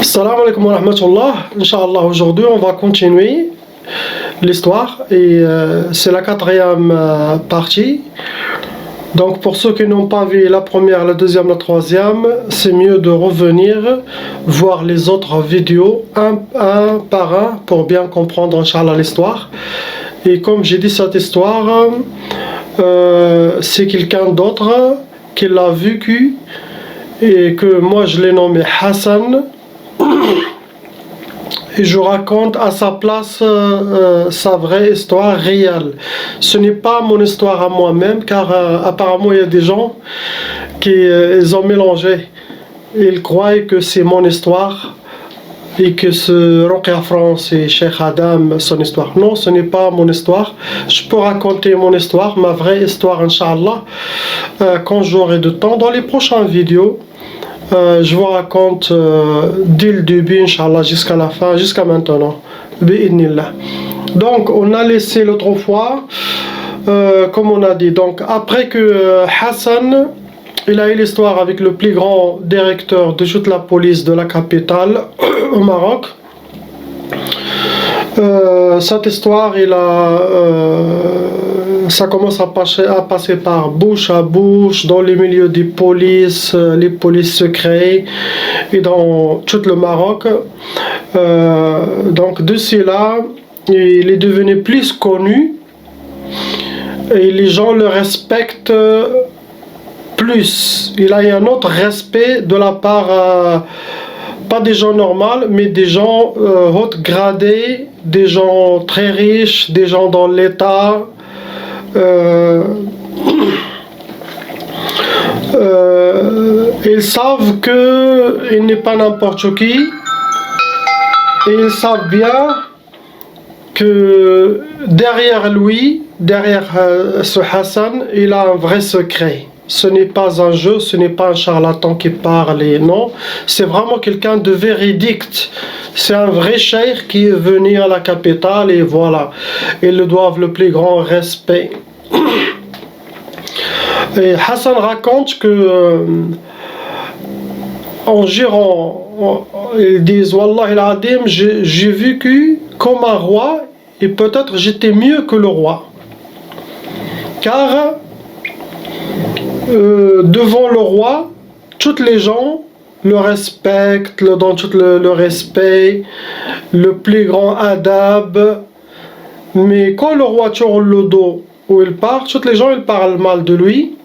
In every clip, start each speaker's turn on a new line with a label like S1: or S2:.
S1: Salam alaikum wa rahmatullah. Inch'Allah, aujourd'hui on va continuer l'histoire et c'est la quatrième partie. Donc pour ceux qui n'ont pas vu la première, la deuxième, la troisième, c'est mieux de revenir voir les autres vidéos un par un pour bien comprendre Inch'Allah l'histoire. Et comme j'ai dit, cette histoire, c'est quelqu'un d'autre qui l'a vécu et que moi je l'ai nommé Hassan. Et je raconte à sa place sa vraie histoire réelle. Ce n'est pas mon histoire à moi-même, car apparemment il y a des gens qui ils ont mélangé. Ils croient que c'est mon histoire et que ce Ruqya France et Cheikh Adam son histoire. Non, ce n'est pas mon histoire. Je peux raconter mon histoire, ma vraie histoire, Inch'Allah, quand j'aurai de temps dans les prochaines vidéos. Je vous raconte dès le début, Inch'Allah, jusqu'à la fin, jusqu'à maintenant. Bi'idnillah. Donc, on a laissé l'autre fois, comme on a dit, donc après que Hassan, il a eu l'histoire avec le plus grand directeur de toute la police de la capitale au Maroc. Cette histoire, ça commence à passer par bouche à bouche dans les milieux des polices, les polices secrètes et dans tout le Maroc. Donc de cela, il est devenu plus connu et les gens le respectent plus. Il a eu un autre respect de la part pas des gens normaux, mais des gens haut gradés, des gens très riches, des gens dans l'État. Ils savent qu'il n'est pas n'importe qui. Et ils savent bien que derrière lui, derrière ce Hassan, il a un vrai secret. Ce n'est pas un jeu, ce n'est pas un charlatan qui parle, non, c'est vraiment quelqu'un de véridique. C'est un vrai cheikh qui est venu à la capitale et voilà, ils lui doivent le plus grand respect. Et Hassan raconte que en gérant, ils disent Wallah al-Adim, j'ai vécu comme un roi et peut-être j'étais mieux que le roi. Car devant le roi, toutes les gens le respectent, le donnent tout le respect, le plus grand adab. Mais quand le roi tourne le dos où il part, toutes les gens ils parlent mal de lui.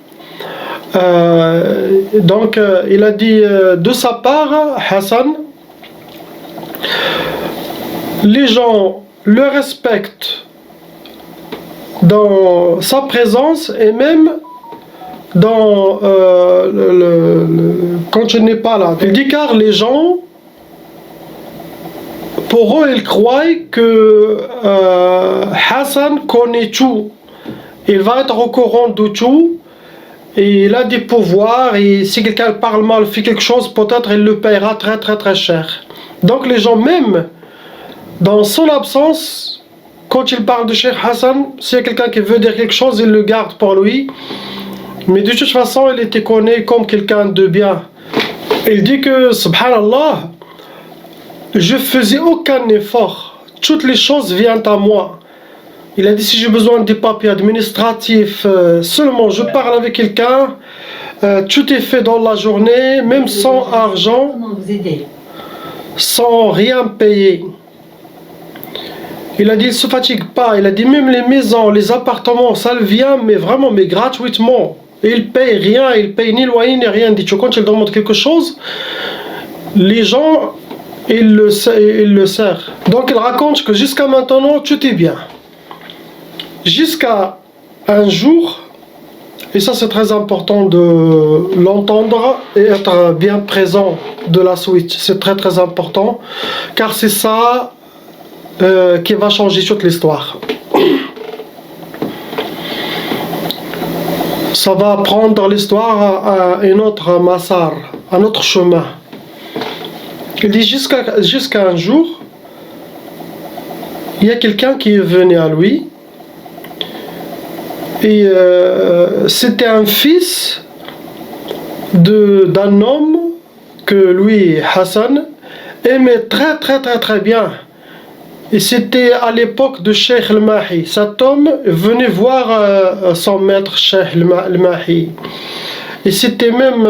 S1: Donc il a dit de sa part, Hassan, les gens le respectent dans sa présence et même dans quand je n'ai pas là. Il dit car les gens, pour eux, ils croient que Hassan connaît tout. Il va être au courant de tout. Et il a des pouvoirs. Et si quelqu'un parle mal, fait quelque chose, peut-être il le paiera très très très cher. Donc les gens, même dans son absence, quand il parle de Cheikh Hassan, s'il y a quelqu'un qui veut dire quelque chose, il le garde pour lui. Mais de toute façon, il était connu comme quelqu'un de bien. Il dit que, subhanallah, je faisais aucun effort. Toutes les choses viennent à moi. Il a dit, si j'ai besoin des papiers administratifs, seulement je parle avec quelqu'un, tout est fait dans la journée, même sans argent, sans rien payer. Il a dit, il ne se fatigue pas. Il a dit, même les maisons, les appartements, ça le vient, mais vraiment, mais gratuitement. Il paye rien, il paye ni loyer ni rien. Dit, quand il demande quelque chose, les gens, ils le servent. Donc il raconte que jusqu'à maintenant, tout est bien. Jusqu'à un jour, et ça c'est très important de l'entendre et être bien présent de la suite. C'est très très important, car c'est ça qui va changer toute l'histoire. Ça va prendre l'histoire à un autre massar, un autre chemin. Il dit jusqu'à un jour, il y a quelqu'un qui est venu à lui et c'était un fils d'un homme que lui, Hassan, aimait très très très très bien. Et c'était à l'époque de Cheikh al-Mahi. Cet homme venait voir son maître Cheikh al-Mahi. Et c'était même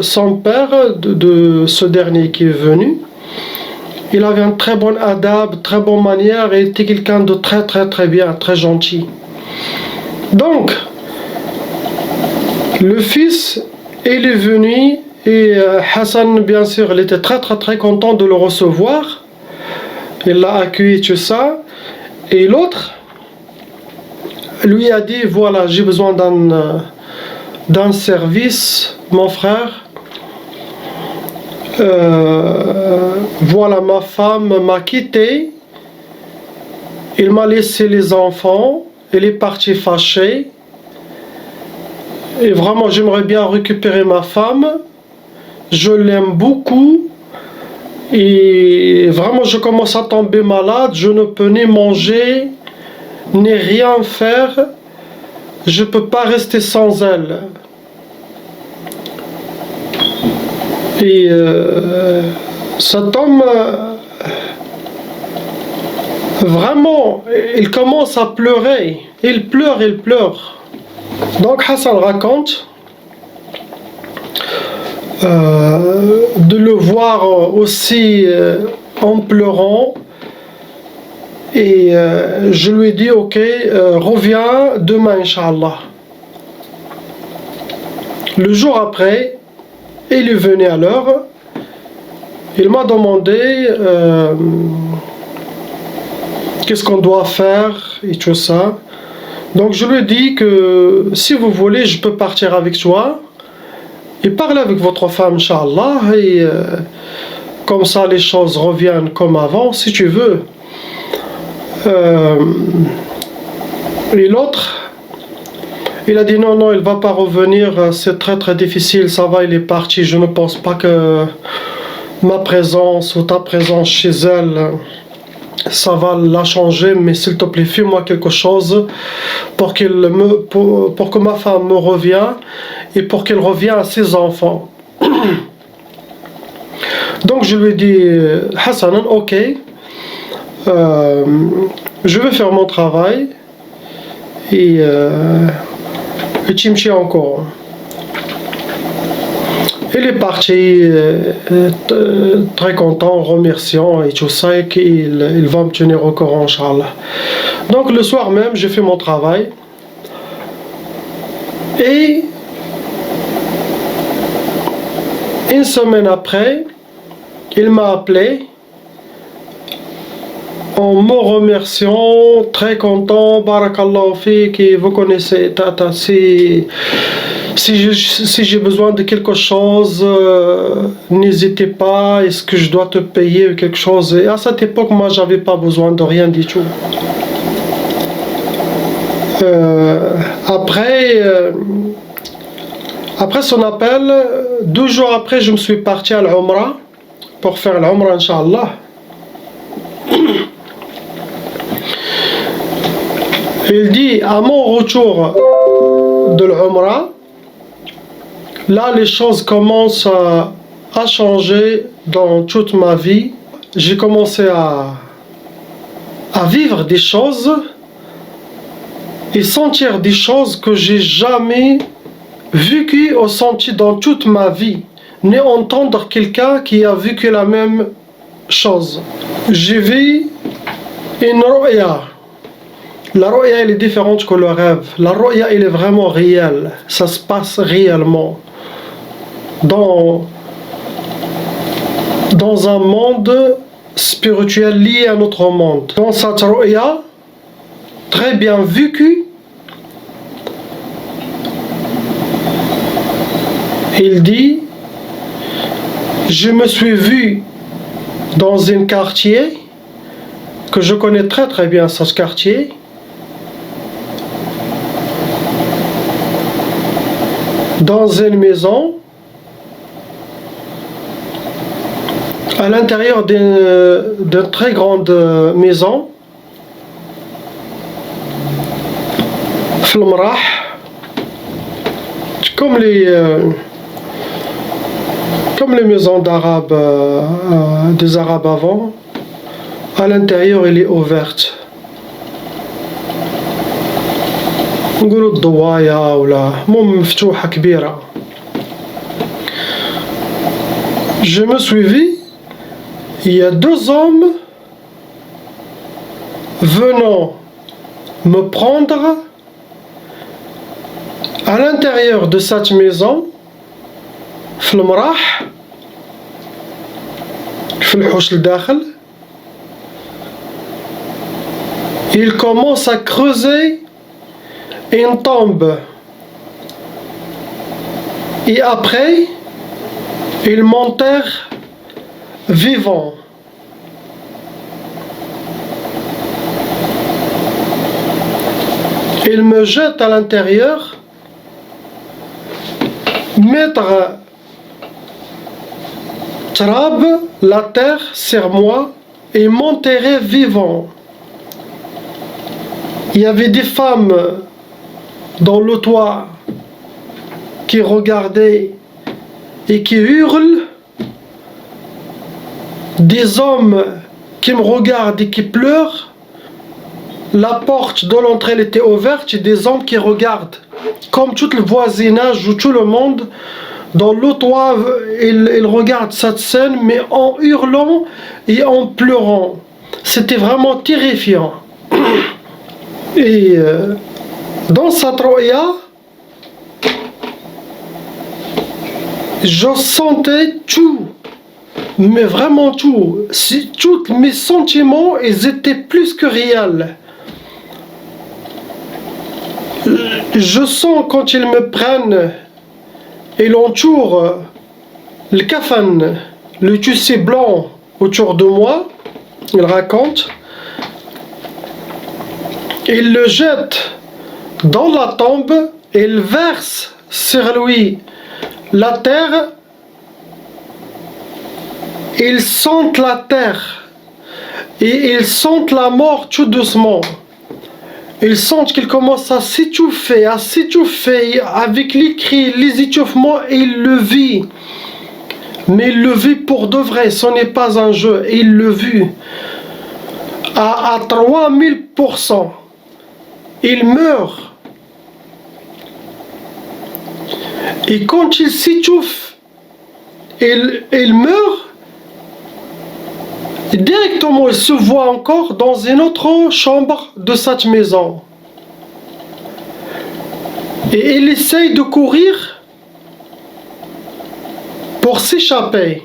S1: son père de ce dernier qui est venu. Il avait un très bon adab, très bonne manière et était quelqu'un de très très très bien, très gentil. Donc, le fils, il est venu et Hassan, bien sûr, il était très très très content de le recevoir. Il l'a accueilli, tout ça. Et l'autre lui a dit, voilà, j'ai besoin d'un service, mon frère. Voilà, ma femme m'a quitté. Il m'a laissé les enfants. Il est parti fâché. Et vraiment, j'aimerais bien récupérer ma femme. Je l'aime beaucoup. Et vraiment, je commence à tomber malade. Je ne peux ni manger, ni rien faire. Je ne peux pas rester sans elle. Et cet homme, vraiment, il commence à pleurer. Il pleure, il pleure. Donc Hassan raconte de le voir aussi en pleurant. Et je lui ai dit, ok, reviens demain, Inch'Allah. Le jour après, il est venu à l'heure. Il m'a demandé qu'est-ce qu'on doit faire et tout ça. Donc je lui ai dit que si vous voulez, je peux partir avec toi et parler avec votre femme, Inch'Allah, et comme ça les choses reviennent comme avant, si tu veux. Et l'autre, il a dit non, non, il va pas revenir, c'est très très difficile, ça va, il est parti, je ne pense pas que ma présence ou ta présence chez elle, ça va la changer, mais s'il te plaît, fais-moi quelque chose pour que ma femme me revienne et pour qu'elle revienne à ses enfants. Donc je lui ai dit, Hassan, ok, je vais faire mon travail et tu me tiens encore. Il est parti très content, remerciant et tout ça, et qu'il va me tenir au courant, Inch'Allah. Donc le soir même, j'ai fait mon travail. Et une semaine après, il m'a appelé en me remerciant, très content, Barakallahu fik, et vous connaissez, Tata, si j'ai besoin de quelque chose, n'hésitez pas, est-ce que je dois te payer quelque chose? Et à cette époque, moi, j'avais pas besoin de rien du tout. Après son appel, 2 jours après, je me suis parti à l'Umrah pour faire l'Umrah, Inch'Allah. Il dit, à mon retour de l'Umrah, là, les choses commencent à changer dans toute ma vie. J'ai commencé à vivre des choses et sentir des choses que j'ai jamais vécues ou senties dans toute ma vie, ni entendre quelqu'un qui a vécu la même chose. J'ai vu une ru'ya. La ru'ya, elle est différente que le rêve. La ru'ya, elle est vraiment réelle. Ça se passe réellement. Dans un monde spirituel lié à notre monde. Dans cette ru'ya, très bien vécue, il dit, je me suis vu dans un quartier, que je connais très très bien ce quartier, dans une maison, à l'intérieur d'une très grande maison, comme comme les maisons d'Arabes, des Arabes avant, à l'intérieur elle est ouverte. نقولوا الضوايا ولا مفتوحة كبيرة. Je me suis vu, il y a deux hommes venant me prendre à l'intérieur de cette maison, في المراح في الحوش الداخل. Ils commencent à creuser une tombe. Et après, ils m'enterrent vivant. Ils me jettent à l'intérieur, mettre trab, la terre sur moi, et m'enterrer vivant. Il y avait des femmes dans le toit qui regardaient et qui hurlent, des hommes qui me regardent et qui pleurent. La porte de l'entrée était ouverte et des hommes qui regardent, comme tout le voisinage ou tout le monde dans le toit, ils regardent cette scène, mais en hurlant et en pleurant. C'était vraiment terrifiant. Et dans cette roya, je sentais tout, mais vraiment tout. Tous mes sentiments, ils étaient plus que réels. Je sens quand ils me prennent et l'entourent, le kafan, le tissu blanc autour de moi, ils racontent. Il le jette dans la tombe et il verse sur lui la terre. Ils sentent la terre et ils sentent la mort tout doucement. Ils sentent qu'il commence à s'étouffer avec les cris, les étouffements, et il le vit. Mais il le vit pour de vrai, ce n'est pas un jeu, il le vit à 3000%. Il meurt. Et quand il s'étouffe, il meurt, directement il se voit encore dans une autre chambre de cette maison. Et il essaye de courir pour s'échapper.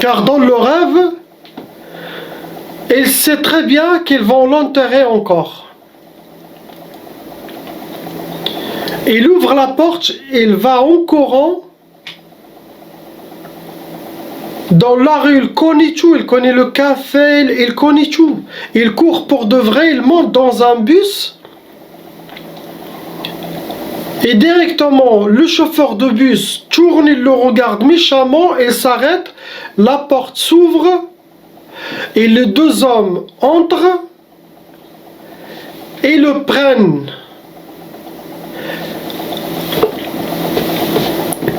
S1: Car dans le rêve, il sait très bien qu'ils vont l'enterrer encore. Il ouvre la porte, il va en courant. Dans la rue, il connaît tout, il connaît le café, il connaît tout. Il court pour de vrai, il monte dans un bus. Et directement, le chauffeur de bus tourne, il le regarde méchamment, il s'arrête, la porte s'ouvre. Et les deux hommes entrent et le prennent.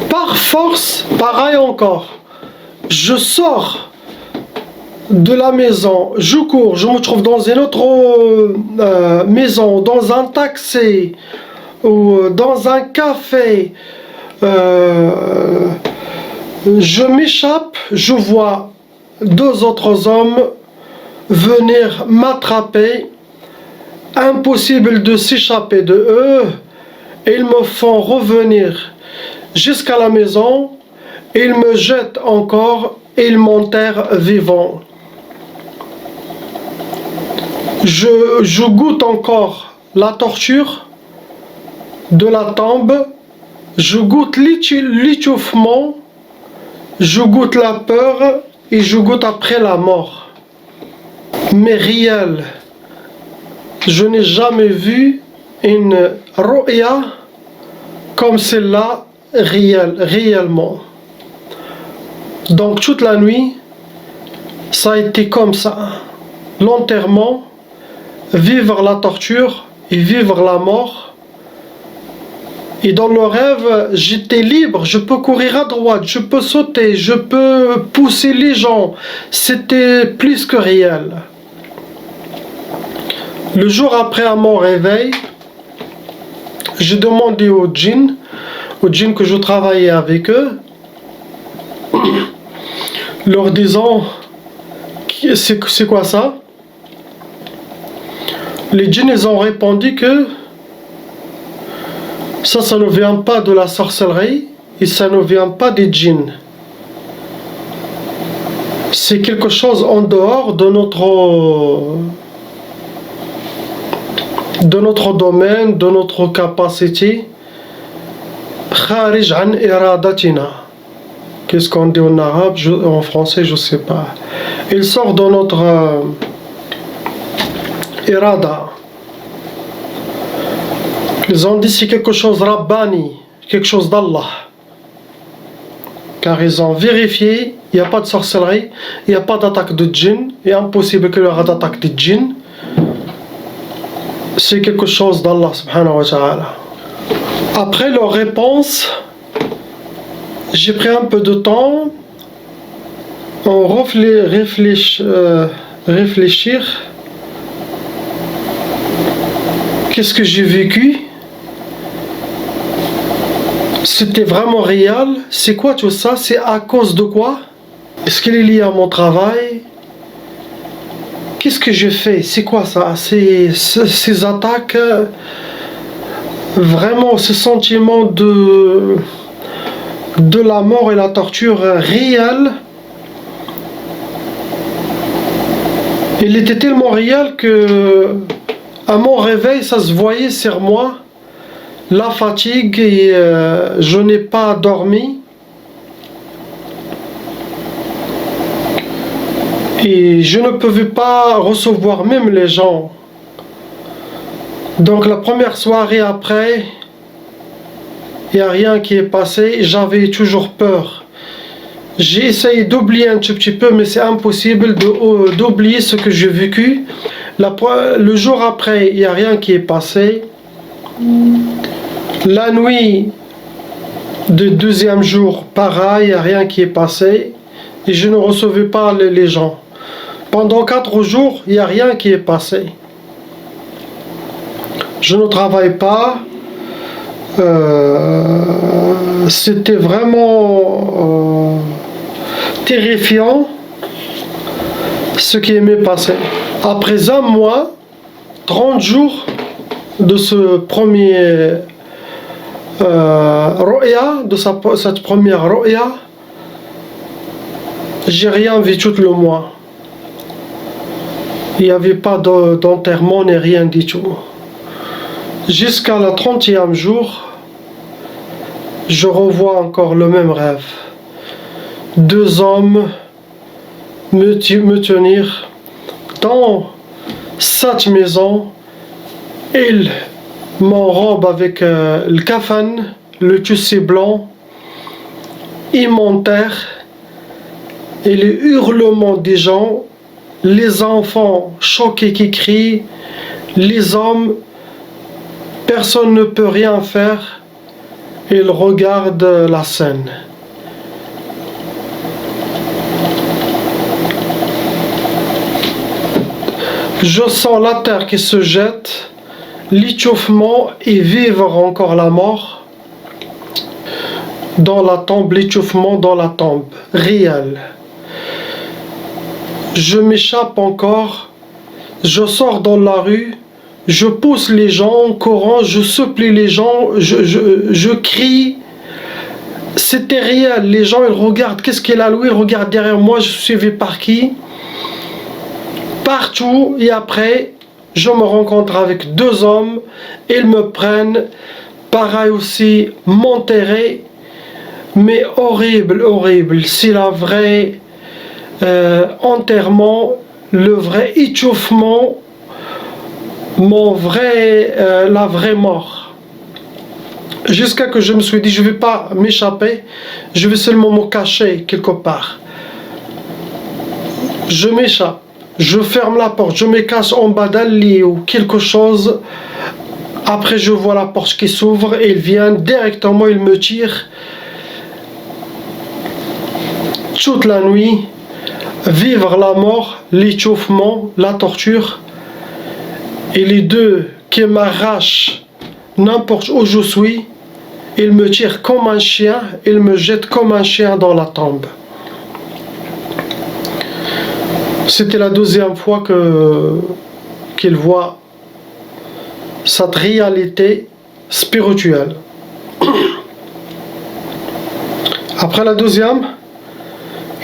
S1: Par force, pareil encore. Je sors de la maison, je cours, je me trouve dans une autre maison, dans un taxi ou dans un café. Je m'échappe, je vois deux autres hommes venir m'attraper. Impossible de s'échapper de eux. Ils me font revenir jusqu'à la maison. Ils me jettent encore et ils m'enterrent vivant. Je goûte encore la torture de la tombe. Je goûte l'étouffement. Je goûte la peur. Et je goûte après la mort. Mais réel. Je n'ai jamais vu une ru'ya comme celle-là réellement. Donc toute la nuit, ça a été comme ça. L'enterrement, vivre la torture et vivre la mort. Et dans le rêve, j'étais libre, je peux courir à droite, je peux sauter, je peux pousser les gens. C'était plus que réel. Le jour après à mon réveil, j'ai demandé aux djinns que je travaillais avec eux, leur disant c'est quoi ça? Les djinns ils ont répondu que ça ne vient pas de la sorcellerie et ça ne vient pas des djinns. C'est quelque chose en dehors de notre domaine, de notre capacité. Kharij an iradatina. Qu'est-ce qu'on dit en arabe? En français, je ne sais pas. Il sort de notre irada. Ils ont dit c'est quelque chose rabbani, quelque chose d'Allah. Car ils ont vérifié, il n'y a pas de sorcellerie, il n'y a pas d'attaque de djinn, il est impossible qu'il y ait d'attaque de djinn. C'est quelque chose d'Allah subhanahu wa ta'ala. Après leur réponse, j'ai pris un peu de temps en réfléchir. Qu'est-ce que j'ai vécu? C'était vraiment réel. C'est quoi tout ça? C'est à cause de quoi? Est-ce qu'il est lié à mon travail? Qu'est-ce que j'ai fait? C'est quoi ça? Ces attaques, vraiment ce sentiment de la mort et la torture réelle. Il était tellement réel que à mon réveil, ça se voyait sur moi. La fatigue et je n'ai pas dormi. Et je ne pouvais pas recevoir même les gens. Donc la première soirée après, il n'y a rien qui est passé. J'avais toujours peur. J'ai essayé d'oublier un tout petit peu, mais c'est impossible d'oublier ce que j'ai vécu. Le jour après, il n'y a rien qui est passé. La nuit du deuxième jour, pareil, il n'y a rien qui est passé. Et je ne recevais pas les gens. Pendant 4 jours, il n'y a rien qui est passé. Je ne travaille pas. C'était vraiment terrifiant ce qui m'est passé. Après un mois, 30 jours de ce premier ru'ya, de cette première ru'ya, j'ai rien vu tout le mois. Il n'y avait pas d'enterrement ni rien du tout. Jusqu'à la 30e jour, je revois encore le même rêve. 2 hommes me tenir dans cette maison. Ils m'enrobent avec le kafan, le tissu blanc. Ils m'enterrent. Et les hurlements des gens, les enfants choqués qui crient, les hommes, personne ne peut rien faire. Ils regardent la scène. Je sens la terre qui se jette, l'échauffement et vivre encore la mort. Dans la tombe, l'échauffement dans la tombe, réel. Je m'échappe encore, je sors dans la rue, je pousse les gens en courant, je supplie les gens, je crie. C'était réel, les gens ils regardent, qu'est-ce qu'il a lui, ils regardent derrière moi, je suis suivi par qui? Partout, et après, je me rencontre avec 2 hommes, ils me prennent, pareil aussi, m'enterrer, mais horrible, horrible, c'est la vraie enterrement, le vrai échauffement, la vraie mort. Jusqu'à que je me suis dit, je ne vais pas m'échapper, je vais seulement me cacher quelque part. Je m'échappe, je ferme la porte, je me cache en bas d'un lit ou quelque chose Après, je vois la porte qui s'ouvre et il vient directement, il me tire toute la nuit. Vivre la mort, l'échauffement, la torture. Et les deux qui m'arrachent n'importe où je suis, il me tire comme un chien, il me jette comme un chien dans la tombe. C'était la deuxième fois qu'il voit cette réalité spirituelle. Après la deuxième,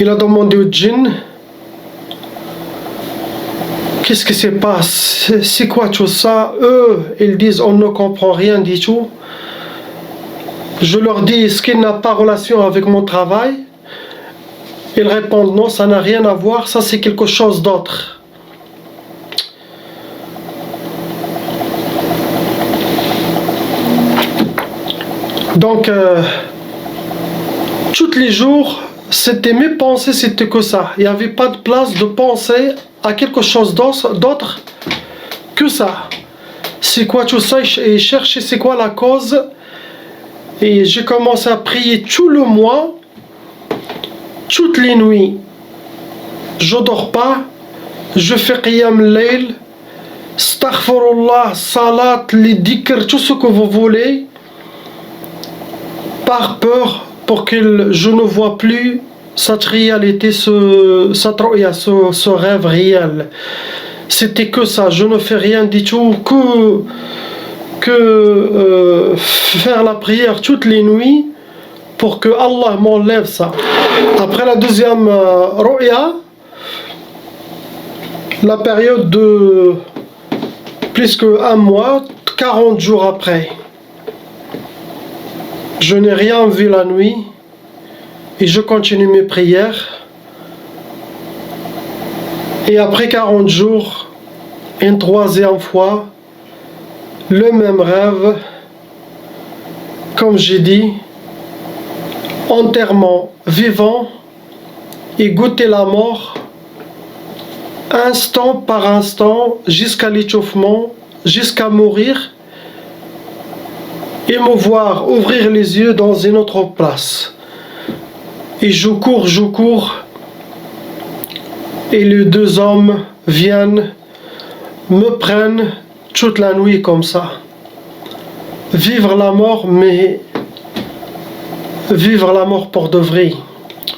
S1: il a demandé au djinn, qu'est-ce qui se passe? C'est quoi tout ça? Eux, ils disent, on ne comprend rien du tout. Je leur dis, est-ce qu'il n'a pas relation avec mon travail? Ils répondent, non, ça n'a rien à voir, ça c'est quelque chose d'autre. Donc, tous les jours, c'était mes pensées, c'était que ça. Il n'y avait pas de place de penser à quelque chose d'autre que ça. C'est quoi tout ça? Et chercher c'est quoi la cause. Et j'ai commencé à prier tout le mois, toutes les nuits. Je dors pas, je fais qiyam layl, astaghfirullah, salat, les dhikr, tout ce que vous voulez, par peur pour que je ne vois plus cette réalité, ce rêve réel. C'était que ça, je ne fais rien du tout que faire la prière toutes les nuits pour que Allah m'enlève ça. Après la deuxième ru'ya, la période de plus qu'un mois, 40 jours après, je n'ai rien vu la nuit et je continue mes prières. Et après 40 jours, une troisième fois, le même rêve, comme j'ai dit, enterrement vivant et goûter la mort instant par instant jusqu'à l'échauffement, jusqu'à mourir et me voir ouvrir les yeux dans une autre place. Et je cours et les deux hommes viennent, me prennent toute la nuit comme ça. Vivre la mort, mais vivre la mort pour de vrai.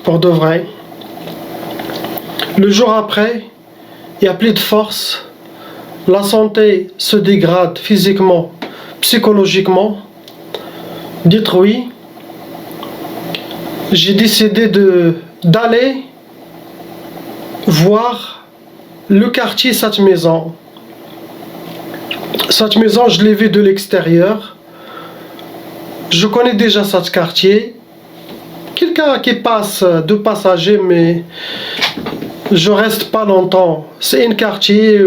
S1: Pour de vrai. Le jour après, il n'y a plus de force. La santé se dégrade physiquement, psychologiquement, détruit. J'ai décidé d'aller voir le quartier, cette maison. Cette maison, je l'ai vue de l'extérieur. Je connais déjà ce quartier. Quelqu'un qui passe de passager, mais je reste pas longtemps. C'est un quartier,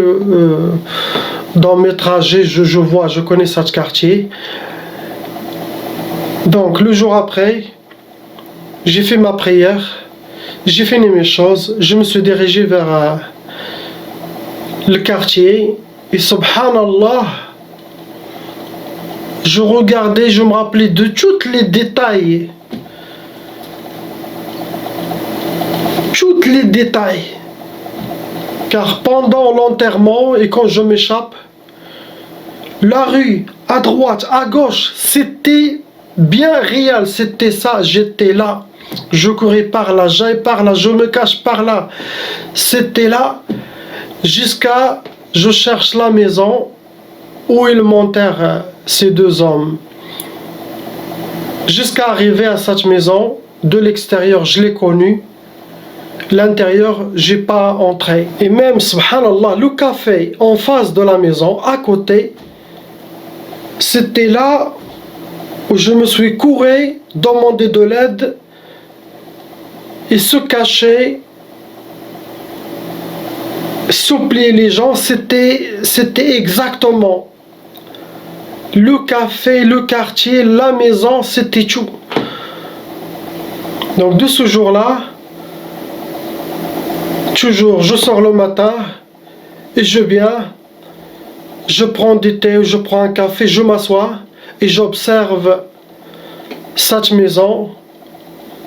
S1: dans mes trajets, je connais ce quartier. Donc, le jour après, j'ai fait ma prière, j'ai fini mes choses, je me suis dirigé vers le quartier, et subhanallah, je regardais, je me rappelais de tous les détails. Tous les détails. Car pendant l'enterrement et quand je m'échappe, la rue, à droite, à gauche, c'était bien réel, c'était ça, j'étais là. Je courais par là, j'allais par là, je me cache par là. C'était là, jusqu'à je cherche la maison où ils m'enterrent, ces deux hommes. Jusqu'à arriver à cette maison, de l'extérieur, je l'ai connue. L'intérieur, j'ai pas entré. Et même, subhanallah, le café en face de la maison, à côté, c'était là où je me suis couru, demander de l'aide et se cacher, supplier les gens. C'était exactement le café, le quartier, la maison, c'était tout. Donc de ce jour-là, toujours, je sors le matin et je viens je prends du thé ou je prends un café, je m'assois et j'observe cette maison.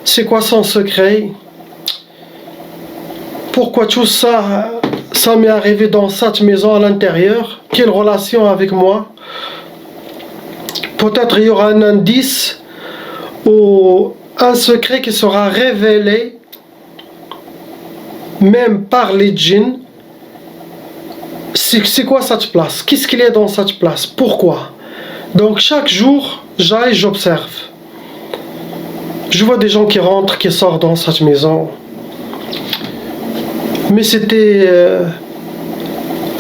S1: C'est quoi son secret? Pourquoi tout ça, ça m'est arrivé dans cette maison à l'intérieur? Quelle relation avec moi? Peut-être il y aura un indice ou un secret qui sera révélé même par les djinns. C'est quoi cette place? Qu'est-ce qu'il y a dans cette place? Pourquoi? Donc chaque jour, j'aille, j'observe. Je vois des gens qui rentrent, qui sortent dans cette maison. Mais c'était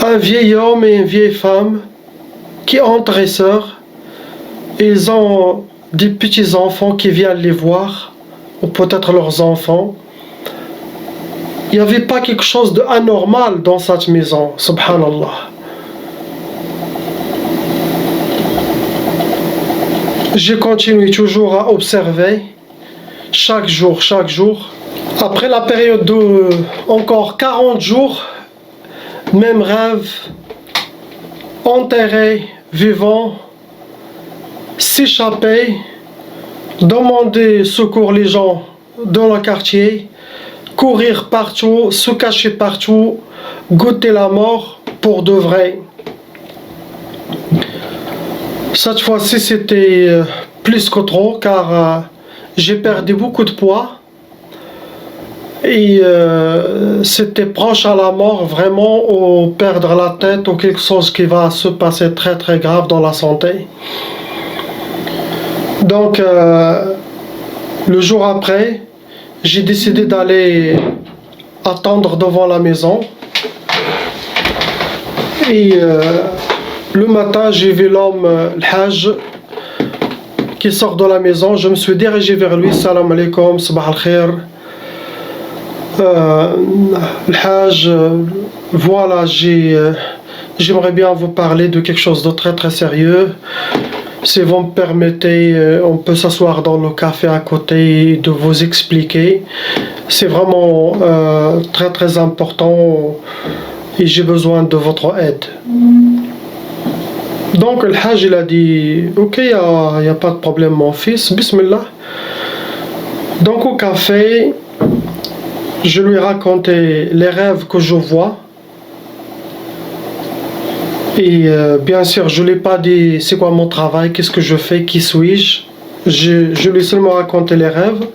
S1: un vieil homme et une vieille femme qui entrent et sortent. Ils ont des petits enfants qui viennent les voir, ou peut-être leurs enfants. Il n'y avait pas quelque chose d'anormal dans cette maison, subhanallah. Je continue toujours à observer, chaque jour. Après la période de encore 40 jours, même rêve, enterré, vivant, s'échapper, demander secours les gens dans le quartier, courir partout, se cacher partout, goûter la mort pour de vrai. Cette fois-ci, c'était plus que trop car j'ai perdu beaucoup de poids et c'était proche à la mort vraiment, ou perdre la tête ou quelque chose qui va se passer très très grave dans la santé. Donc le jour après, j'ai décidé d'aller attendre devant la maison et le matin j'ai vu l'homme, le Hajj, qui sort de la maison. Je me suis dirigé vers lui. Salam alaikum, sabah al-khair. Le Hajj, voilà, j'aimerais bien vous parler de quelque chose de très très sérieux. Si vous me permettez, on peut s'asseoir dans le café à côté et de vous expliquer. C'est vraiment très très important et j'ai besoin de votre aide. Donc le Hajj il a dit ok, il n'y a pas de problème mon fils, bismillah. Donc au café, je lui ai raconté les rêves que je vois. Et bien sûr, je ne lui ai pas dit c'est quoi mon travail, qu'est-ce que je fais, qui suis-je. Je lui ai seulement raconté les rêves.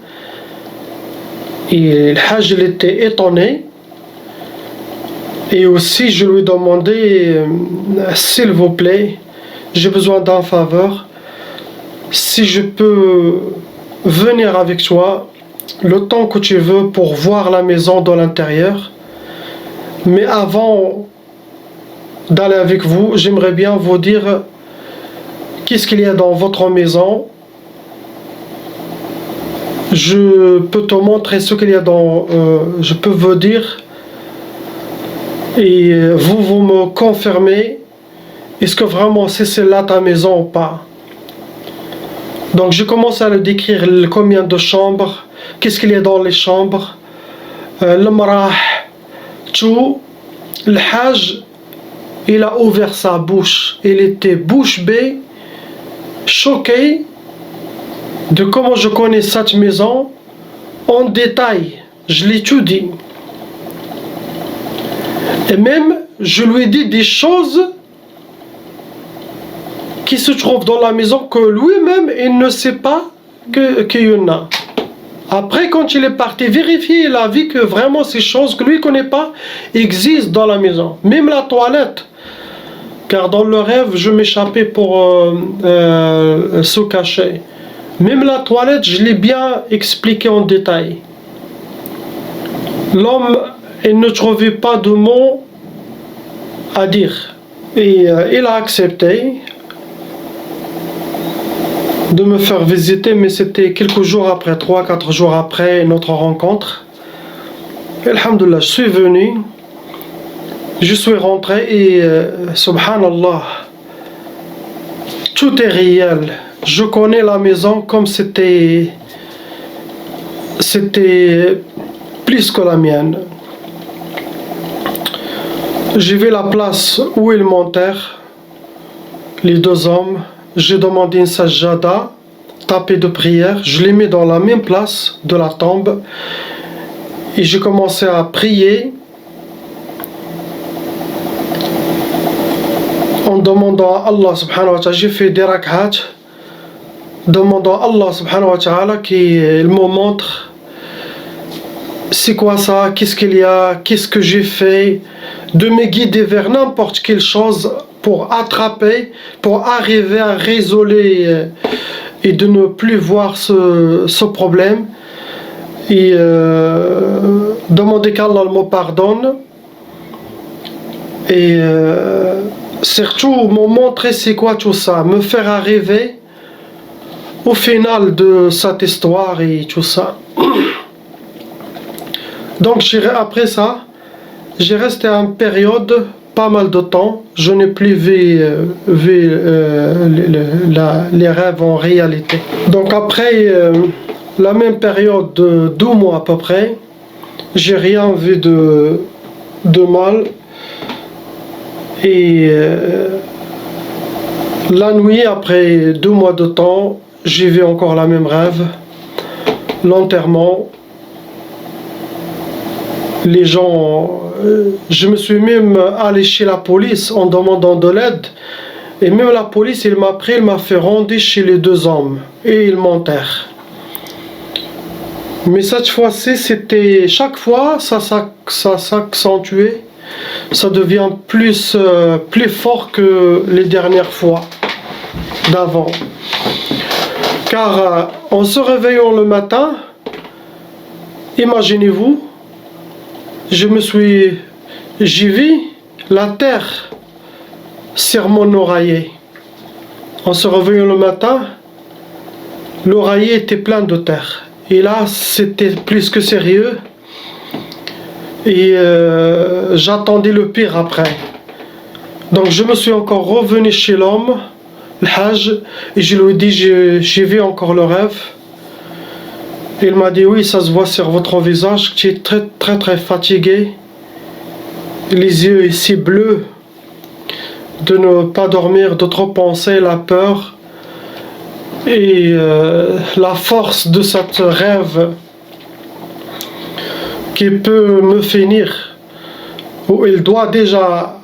S1: Et le Hajj il était étonné. Et aussi, je lui ai demandé s'il vous plaît, j'ai besoin d'un faveur. Si je peux venir avec toi le temps que tu veux pour voir la maison de l'intérieur. Mais avant d'aller avec vous, j'aimerais bien vous dire qu'est-ce qu'il y a dans votre maison. Je peux te montrer ce qu'il y a dans... je peux vous dire et vous me confirmez est-ce que vraiment c'est là ta maison ou pas. Donc je commence à le décrire combien de chambres, qu'est-ce qu'il y a dans les chambres, le marah, tout. Le Hajj, il a ouvert sa bouche, il était bouche bée, choqué de comment je connais cette maison en détail. Je l'ai tout dit. Et même, je lui ai dit des choses qui se trouvent dans la maison que lui-même, il ne sait pas qu'il y en a. Après, quand il est parti vérifier, il a vu que vraiment ces choses que lui ne connaît pas existent dans la maison. Même la toilette. Car dans le rêve, je m'échappais pour se cacher. Même la toilette, je l'ai bien expliqué en détail. L'homme, il ne trouvait pas de mots à dire. Et il a accepté de me faire visiter, mais c'était quelques jours après, 3-4 jours après notre rencontre. Et alhamdoulilah, je suis venu, je suis rentré et subhanallah, tout est réel. Je connais la maison comme c'était plus que la mienne. J'ai vu la place où ils m'enterrent, les deux hommes, j'ai demandé une sajjada, tapis de prière, je l'ai mis dans la même place de la tombe et j'ai commencé à prier en demandant à Allah subhanahu wa ta'ala, j'ai fait des rak'at, demandant à Allah subhanahu wa ta'ala qu'il me montre c'est quoi ça, qu'est-ce qu'il y a, qu'est-ce que j'ai fait, de me guider vers n'importe quelle chose pour attraper, pour arriver à résoudre et de ne plus voir ce problème et demander qu'Allah me pardonne et surtout me montrer c'est quoi tout ça, me faire arriver au final de cette histoire et tout ça. Donc après ça, j'ai resté en période pas mal de temps, je n'ai plus vu les rêves en réalité. Donc après la même période de 2 mois à peu près, j'ai rien vu de mal. Et la nuit, après 2 mois de temps, j'ai vu encore la même rêve, l'enterrement. Les gens, je me suis même allé chez la police en demandant de l'aide. Et même la police, il m'a pris, il m'a fait rendre chez les deux hommes. Et ils m'enterrent. Mais cette fois-ci, c'était... Chaque fois, ça s'accentuait. Ça devient plus fort que les dernières fois d'avant. Car en se réveillant le matin, imaginez-vous, j'ai vu la terre sur mon oreiller. En se réveillant le matin, l'oreiller était plein de terre. Et là, c'était plus que sérieux. Et j'attendais le pire après. Donc je me suis encore revenu chez l'homme, le Hajj, et je lui ai dit, j'ai vu encore le rêve. Il m'a dit, oui, ça se voit sur votre visage, tu es très très très fatigué, les yeux ici bleus, de ne pas dormir, de trop penser, la peur, et la force de cette rêve qui peut me finir, ou il doit déjà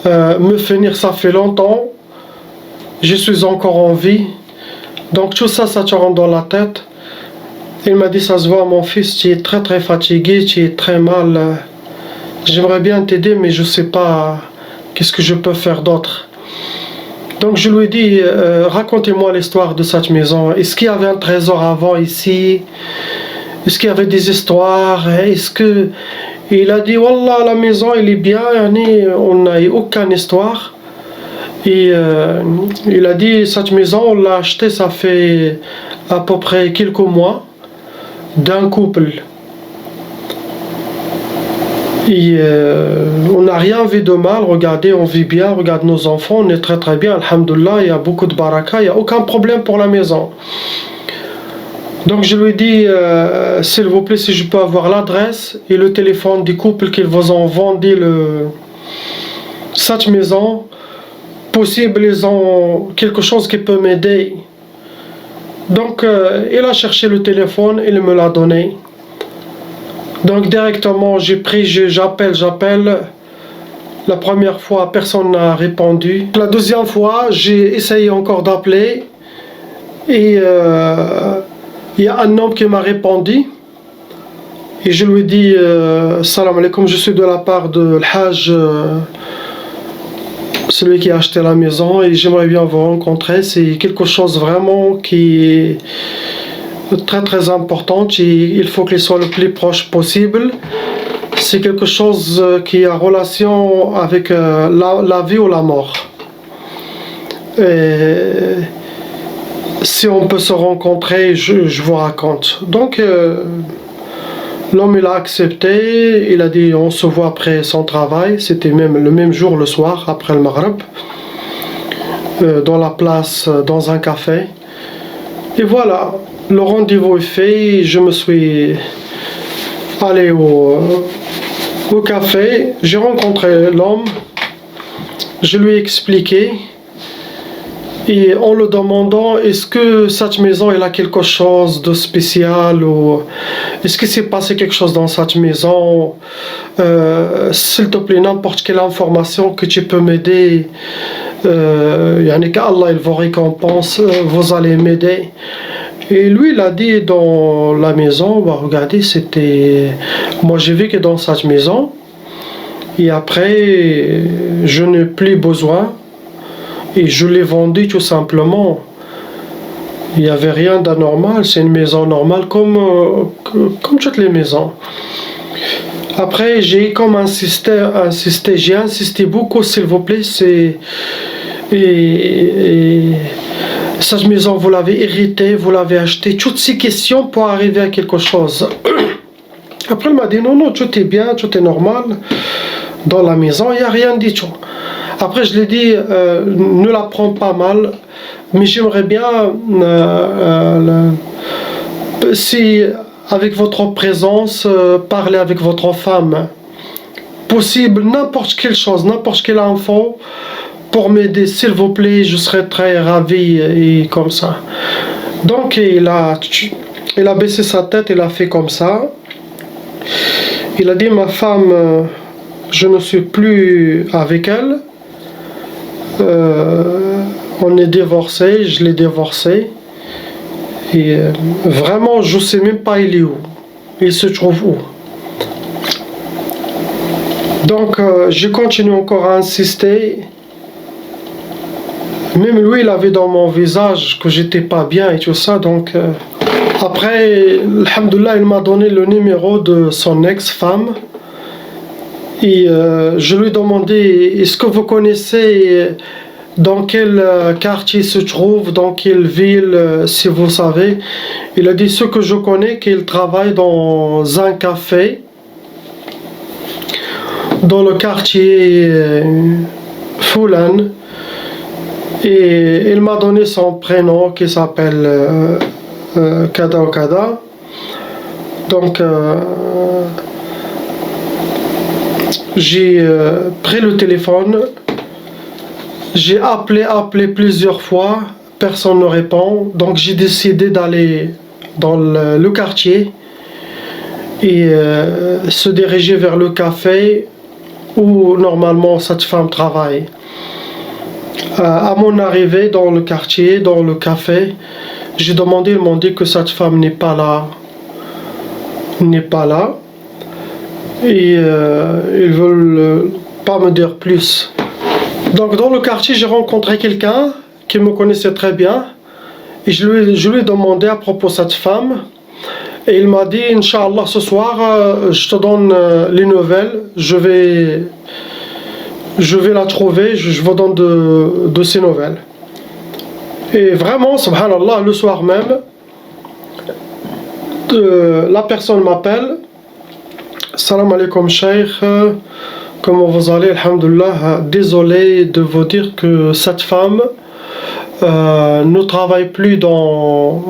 S1: me finir, ça fait longtemps, je suis encore en vie, donc tout ça, ça te rentre dans la tête. Il m'a dit, ça se voit mon fils, tu es très très fatigué, tu es très mal, j'aimerais bien t'aider mais je ne sais pas qu'est-ce que je peux faire d'autre. Donc je lui ai dit, racontez-moi l'histoire de cette maison, est-ce qu'il y avait un trésor avant ici? Est-ce qu'il y avait des histoires? Est-ce que... Il a dit, Wallah, la maison, elle est bien, on n'a eu aucune histoire. Et il a dit, cette maison, on l'a achetée, ça fait à peu près quelques mois, d'un couple. Et on n'a rien vu de mal, regardez, on vit bien, regarde nos enfants, on est très très bien, alhamdoulilah, il y a beaucoup de baraka, il n'y a aucun problème pour la maison. Donc je lui ai dit, s'il vous plaît, si je peux avoir l'adresse et le téléphone du couple qui vous ont vendu cette maison, possible ils ont quelque chose qui peut m'aider. Donc il a cherché le téléphone, il me l'a donné. Donc directement j'ai pris, j'appelle. La première fois personne n'a répondu. La deuxième fois j'ai essayé encore d'appeler et il y a un homme qui m'a répondu et je lui ai dit salam alaikum, je suis de la part de l'Hajj, celui qui a acheté la maison, et j'aimerais bien vous rencontrer. C'est quelque chose vraiment qui est très très important et il faut qu'il soit le plus proche possible. C'est quelque chose qui a relation avec la vie ou la mort. Et si on peut se rencontrer, je vous raconte. Donc l'homme il a accepté, il a dit on se voit après son travail, c'était même le même jour le soir après le Maghreb, dans la place, dans un café. Et voilà, le rendez-vous est fait, je me suis allé au café, j'ai rencontré l'homme, je lui ai expliqué Et en le demandant, est-ce que cette maison elle a quelque chose de spécial ou est-ce qu'il s'est passé quelque chose dans cette maison? S'il te plaît, n'importe quelle information que tu peux m'aider. Yani qu'Allah il vous récompense, vous allez m'aider. Et lui, il a dit dans la maison, bah, regardez, c'était... Moi, j'ai vécu dans cette maison. Et après, je n'ai plus besoin. Et je l'ai vendu tout simplement. Il n'y avait rien d'anormal. C'est une maison normale comme toutes les maisons. Après, j'ai comme j'ai insisté beaucoup, s'il vous plaît. Et cette maison, vous l'avez héritée, vous l'avez achetée. Toutes ces questions pour arriver à quelque chose. Après, il m'a dit non, non, tout est bien, tout est normal. Dans la maison, il n'y a rien du tout. Après, je lui ai dit, ne la prends pas mal, mais j'aimerais bien, si avec votre présence, parler avec votre femme. Possible, n'importe quelle chose, n'importe quel info, pour m'aider, s'il vous plaît, je serais très ravi, et comme ça. Donc, il a baissé sa tête, il a fait comme ça. Il a dit, ma femme, je ne suis plus avec elle. On est divorcé, je l'ai divorcé. Et vraiment, je ne sais même pas il est où. Il se trouve où. Donc, j'ai continué encore à insister. Même lui, il avait dans mon visage que j'étais pas bien et tout ça. Donc, après, alhamdoulilah, il m'a donné le numéro de son ex-femme. Et je lui ai demandé, est-ce que vous connaissez dans quel quartier se trouve, dans quelle ville, si vous savez. Il a dit ce que je connais, qu'il travaille dans un café, dans le quartier Foulan. Et il m'a donné son prénom qui s'appelle Kada ou Kada. Donc, j'ai pris le téléphone, j'ai appelé plusieurs fois, personne ne répond, donc j'ai décidé d'aller dans le quartier et se diriger vers le café où normalement cette femme travaille. À mon arrivée dans le quartier, dans le café, j'ai demandé, ils m'ont dit que cette femme n'est pas là. Et ils veulent pas me dire plus. Donc dans le quartier, j'ai rencontré quelqu'un qui me connaissait très bien et je lui ai demandé à propos de cette femme et il m'a dit Inch'Allah ce soir je te donne les nouvelles, je vais la trouver, je vous donne de ces nouvelles. Et vraiment, subhanallah, le soir même, la personne m'appelle. Salam alaikum Cheikh, comment vous allez? Alhamdulillah, désolé de vous dire que cette femme ne travaille plus dans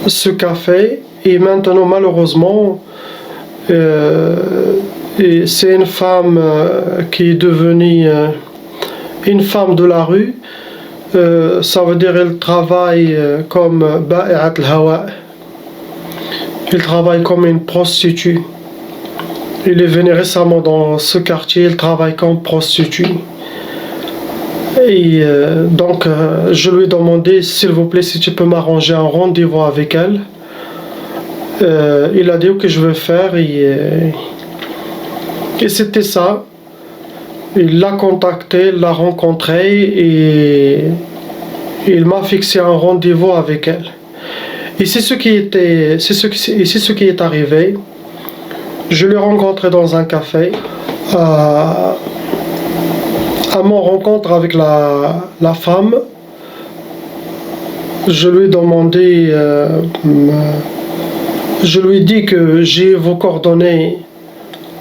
S1: ce café et maintenant malheureusement et c'est une femme qui est devenue une femme de la rue. Ça veut dire qu'elle travaille comme ba'i'at al-hawa. Il travaille comme une prostituée. Il est venu récemment dans ce quartier, il travaille comme prostituée. Et donc, je lui ai demandé, s'il vous plaît, si tu peux m'arranger un rendez-vous avec elle. Il a dit que je vais faire et c'était ça. Il l'a contacté, il l'a rencontré et il m'a fixé un rendez-vous avec elle. Et c'est ce qui est arrivé. Je l'ai rencontré dans un café. À mon rencontre avec la femme, je lui ai demandé, je lui ai dit que j'ai vos coordonnées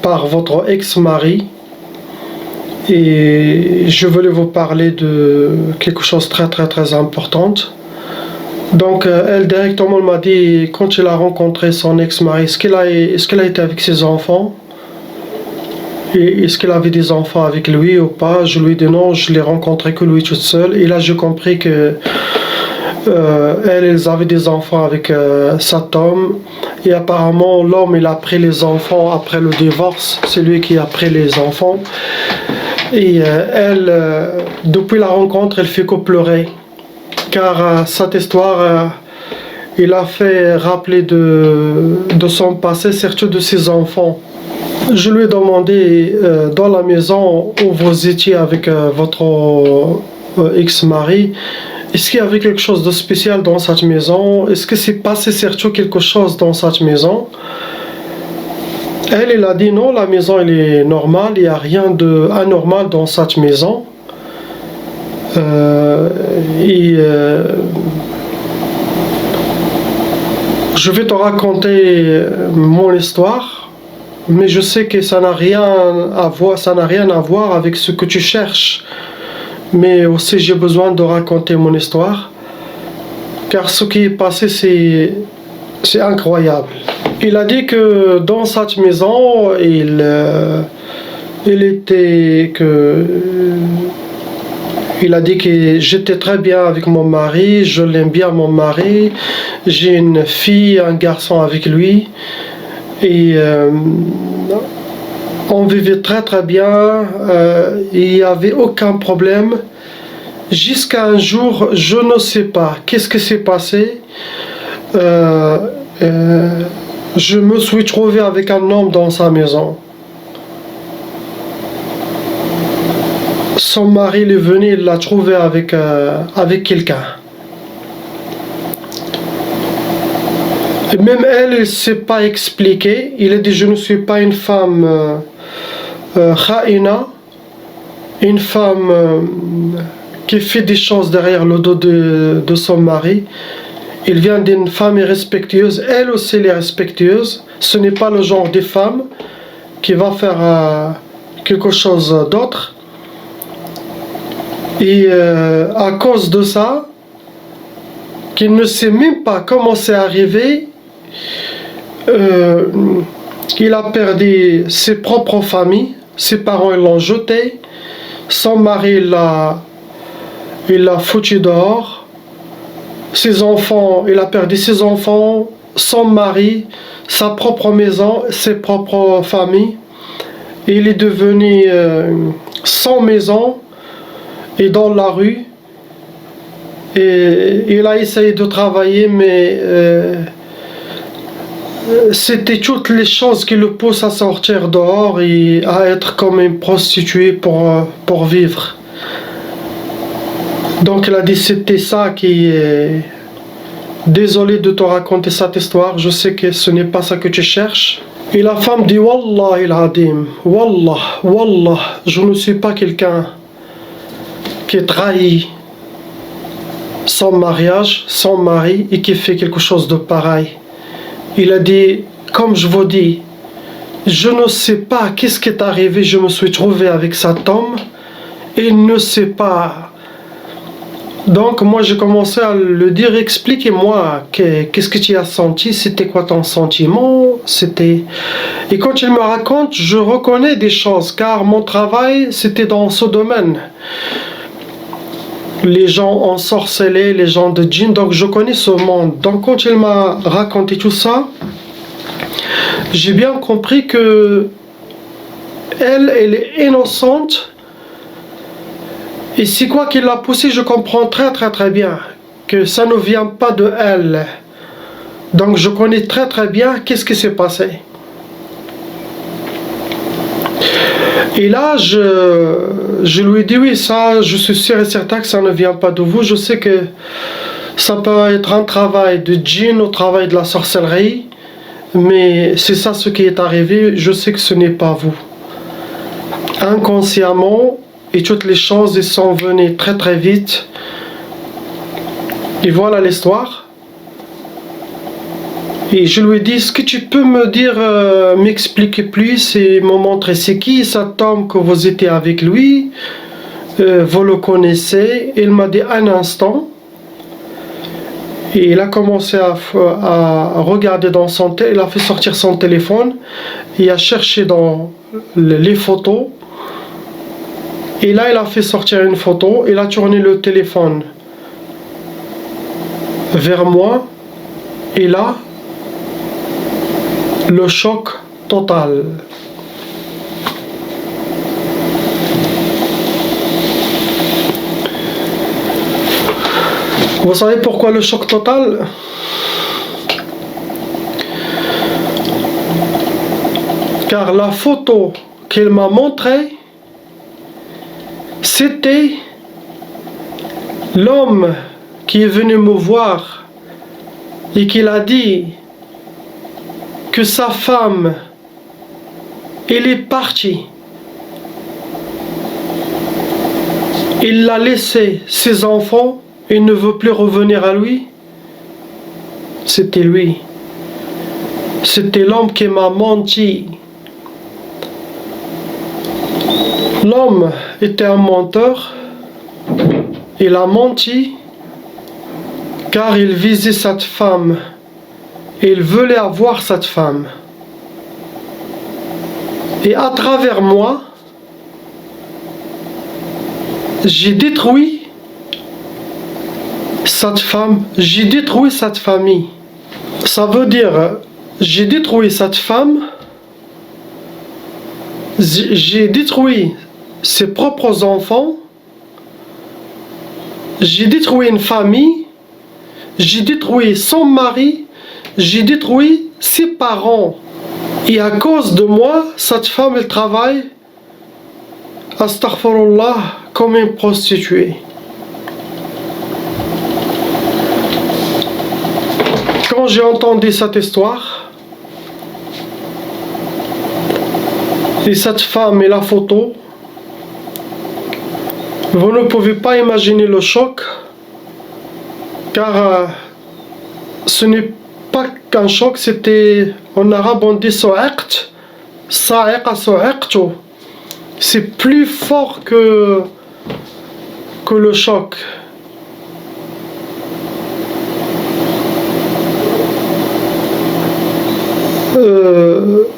S1: par votre ex-mari et je voulais vous parler de quelque chose de très très très important. Donc elle directement m'a dit, quand il a rencontré son ex-mari, est-ce qu'elle a été avec ses enfants? est-ce qu'il avait des enfants avec lui ou pas? Je lui ai dit non, je l'ai rencontré que lui toute seule. Et là, j'ai compris que elle avait des enfants avec cet homme. Et apparemment, l'homme, il a pris les enfants après le divorce. C'est lui qui a pris les enfants. Et elle, depuis la rencontre, elle fait que pleurer. Car cette histoire, il a fait rappeler de son passé, surtout de ses enfants. Je lui ai demandé dans la maison où vous étiez avec votre ex-mari, est-ce qu'il y avait quelque chose de spécial dans cette maison? Est-ce que c'est passé surtout quelque chose dans cette maison? Elle a dit non, la maison elle est normale, il n'y a rien d'anormal dans cette maison. Je vais te raconter mon histoire, mais je sais que ça n'a rien à voir avec ce que tu cherches. Mais aussi j'ai besoin de raconter mon histoire, car ce qui est passé c'est incroyable. Il a dit que dans cette maison, il a dit que j'étais très bien avec mon mari, je l'aime bien mon mari, j'ai une fille, un garçon avec lui, et on vivait très très bien, il n'y avait aucun problème, jusqu'à un jour, je ne sais pas qu'est-ce qui s'est passé, je me suis trouvé avec un homme dans sa maison. Son mari est venu, il l'a trouvé avec quelqu'un. Et même elle ne s'est pas expliquée. Il a dit je ne suis pas une femme kha'ina, une femme qui fait des choses derrière le dos de son mari. Il vient d'une famille respectueuse, elle aussi elle est respectueuse. Ce n'est pas le genre de femme qui va faire quelque chose d'autre. Et à cause de ça, qu'il ne sait même pas comment c'est arrivé, il a perdu ses propres familles, ses parents ils l'ont jeté, son mari il l'a foutu dehors, ses enfants, il a perdu ses enfants, son mari, sa propre maison, ses propres familles. Il est devenu sans maison et dans la rue. Et il a essayé de travailler, mais c'était toutes les choses qui le poussent à sortir dehors et à être comme une prostituée pour vivre. Donc il a dit c'était ça qui est... Désolé de te raconter cette histoire, je sais que ce n'est pas ça que tu cherches. Et la femme dit Wallah il adim, Wallah, je ne suis pas quelqu'un qui trahit son mariage, son mari et qui fait quelque chose de pareil. Il a dit, comme je vous dis, je ne sais pas qu'est-ce qui est arrivé, je me suis trouvé avec cet homme, et il ne sait pas. Donc moi j'ai commencé à le dire, expliquez-moi, qu'est-ce que tu as senti, c'était quoi ton sentiment, c'était... Et quand il me raconte, je reconnais des choses, car mon travail c'était dans ce domaine. Les gens ont sorcelé, les gens de djinn, donc je connais ce monde. Donc quand il m'a raconté tout ça, j'ai bien compris que elle est innocente. Et c'est quoi qui l'a poussé, je comprends très bien que ça ne vient pas de elle. Donc je connais très bien qu'est-ce qui s'est passé. Et là, je lui ai dit oui, ça, je suis sûr et certain que ça ne vient pas de vous. Je sais que ça peut être un travail de djinn, au travail de la sorcellerie, mais c'est ça ce qui est arrivé. Je sais que ce n'est pas vous. Inconsciemment, et toutes les choses sont venues très vite. Et voilà l'histoire. Et je lui ai dit, est-ce que tu peux me dire, m'expliquer plus et me montrer c'est qui cet homme que vous étiez avec lui, vous le connaissez? Il m'a dit un instant. Et il a commencé à regarder dans son téléphone, il a fait sortir son téléphone, il a cherché dans les photos, et là il a fait sortir une photo, il a tourné le téléphone vers moi, et là, le choc total. Vous savez pourquoi le choc total? Car la photo qu'il m'a montrée, c'était l'homme qui est venu me voir et qu'il a dit que sa femme, elle est partie. Il l'a laissé, ses enfants, il ne veut plus revenir à lui. C'était lui. C'était l'homme qui m'a menti. L'homme était un menteur. Il a menti car il visait cette femme. Il voulait avoir cette femme. Et à travers moi, j'ai détruit cette femme, j'ai détruit cette famille. Ça veut dire, j'ai détruit cette femme, j'ai détruit ses propres enfants, j'ai détruit une famille, j'ai détruit son mari, j'ai détruit ses parents. Et à cause de moi, cette femme, elle travaille, astaghfirullah, comme une prostituée. Quand j'ai entendu cette histoire, et cette femme et la photo, vous ne pouvez pas imaginer le choc, car ce n'est pas qu'un choc, c'était en arabe on dit so'aqt, sa'iqa so'aqtu. C'est plus fort que le choc.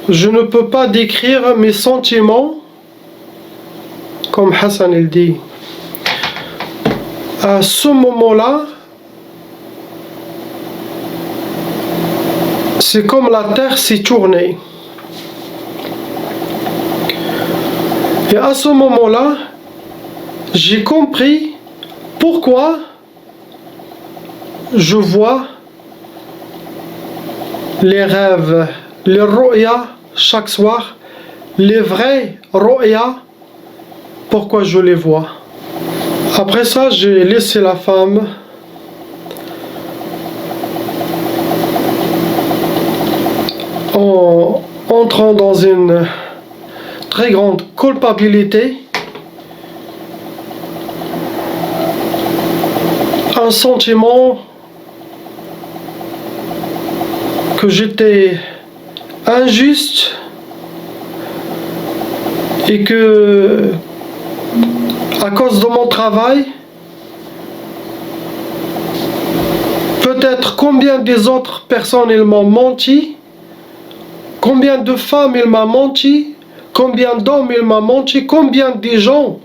S1: Je ne peux pas décrire mes sentiments comme Hassan il dit. À ce moment-là, c'est comme la terre s'est tournée. Et à ce moment-là, j'ai compris pourquoi je vois les rêves, les ru'ya chaque soir, les vrais ru'ya, pourquoi je les vois. Après ça, j'ai laissé la femme en entrant dans une très grande culpabilité, un sentiment que j'étais injuste et que à cause de mon travail, peut-être combien des autres personnes ils m'ont menti, combien de femmes il m'a menti, combien d'hommes il m'a menti, combien de gens,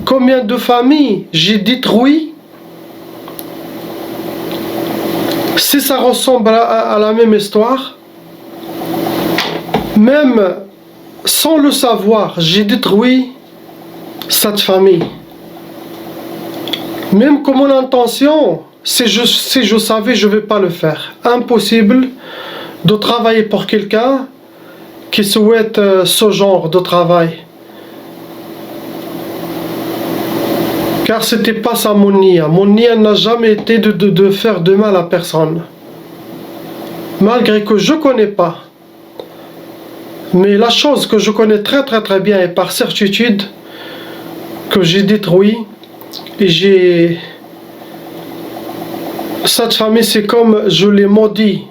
S1: combien de familles j'ai détruit. Si ça ressemble à la même histoire, même sans le savoir, j'ai détruit cette famille. Même comme mon intention, si je savais, je ne vais pas le faire. Impossible de travailler pour quelqu'un qui souhaite ce genre de travail. Car ce n'était pas ça mon nia. Mon nia n'a jamais été de faire de mal à personne. Malgré que je ne connais pas. Mais la chose que je connais très très très bien et par certitude, que j'ai détruit, et cette famille, c'est comme je l'ai maudit,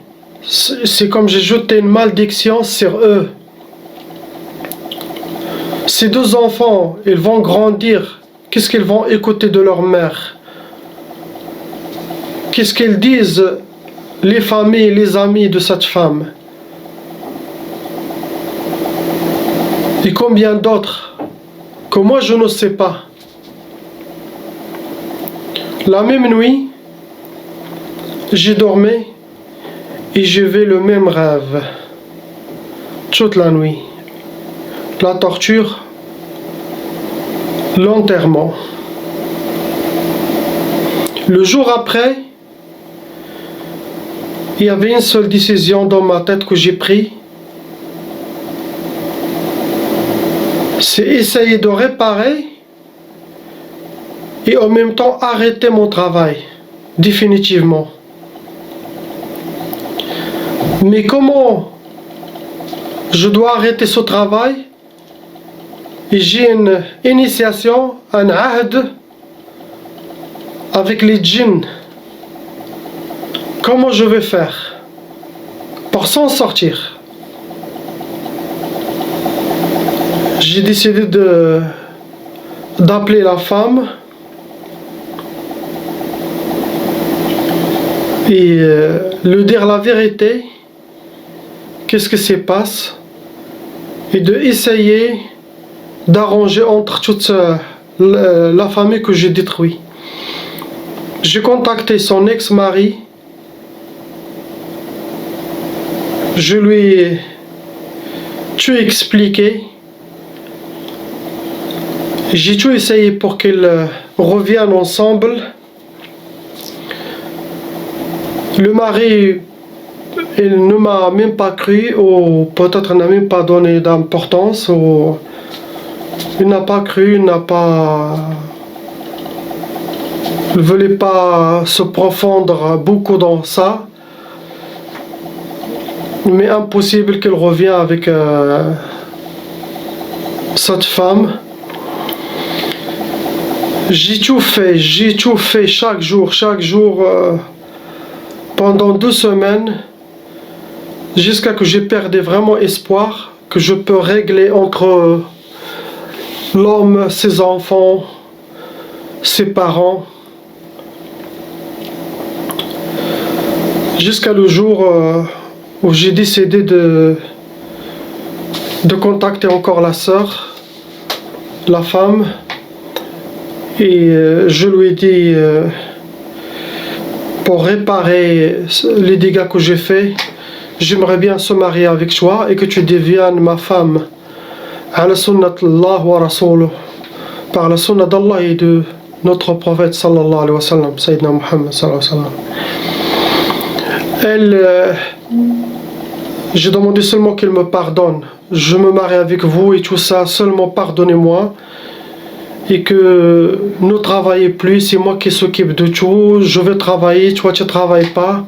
S1: c'est comme j'ai jeté une malédiction sur eux. Ces deux enfants, ils vont grandir, qu'est-ce qu'ils vont écouter de leur mère? qu'est-ce qu'ils disent les familles, les amis de cette femme. Et combien d'autres que moi je ne sais pas. La même nuit, j'ai dormi et j'ai vu le même rêve toute la nuit. La torture, l'enterrement. Le jour après, il y avait une seule décision dans ma tête que j'ai prise. C'est essayer de réparer et en même temps arrêter mon travail, définitivement. Mais comment je dois arrêter ce travail? Et j'ai une initiation, un ahd avec les djinns. Comment je vais faire pour s'en sortir? J'ai décidé d'appeler la femme et lui dire la vérité, qu'est-ce qui se passe, et d'essayer d'arranger entre toute la famille que j'ai détruite. J'ai contacté son ex-mari, je lui ai tout expliqué, j'ai tout essayé pour qu'ils reviennent ensemble. Le mari, il ne m'a même pas cru, ou peut-être n'a même pas donné d'importance, ou il n'a pas cru, il ne voulait pas se profondre beaucoup dans ça. Mais impossible qu'il revienne avec cette femme. J'ai tout fait chaque jour, pendant 2 semaines, jusqu'à que j'ai perdu vraiment espoir que je peux régler entre l'homme, ses enfants, ses parents, jusqu'à le jour où j'ai décidé de contacter encore la sœur, la femme, et je lui ai dit pour réparer les dégâts que j'ai faits, j'aimerais bien se marier avec toi et que tu deviennes ma femme ala sunnat Allah wa rasuluh, par la sunna d'Allah et de notre prophète sallallahu alayhi wa sallam, Sayyidina Muhammad sallallahu alayhi wa sallam. J'ai demandé seulement qu'elle me pardonne. Je me marie avec vous et tout ça, seulement pardonnez-moi. Et que ne travaillez plus, c'est moi qui s'occupe de tout. Je vais travailler, toi tu ne travailles pas.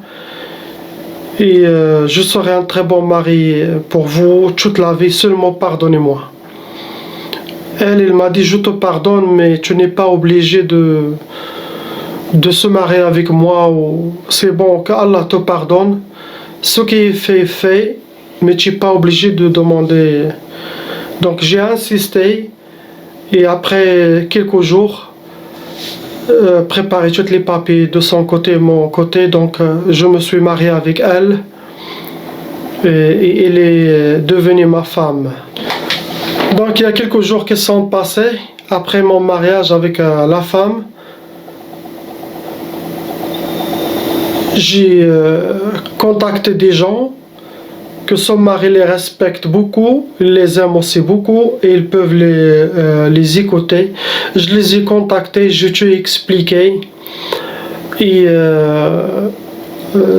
S1: Et je serai un très bon mari pour vous toute la vie, seulement pardonnez-moi. Elle m'a dit, je te pardonne, mais tu n'es pas obligé de se marier avec moi. C'est bon, qu'Allah te pardonne. Ce qui est fait est fait, mais tu n'es pas obligé de demander. Donc j'ai insisté, et après quelques jours, préparé tous les papiers de son côté et mon côté, donc je me suis marié avec elle, et elle est devenue ma femme. Donc il y a quelques jours qui sont passés après mon mariage avec la femme. J'ai contacté des gens que son mari les respecte beaucoup, il les aime aussi beaucoup et ils peuvent les écouter. Je les ai contactés, je t'ai expliqué, et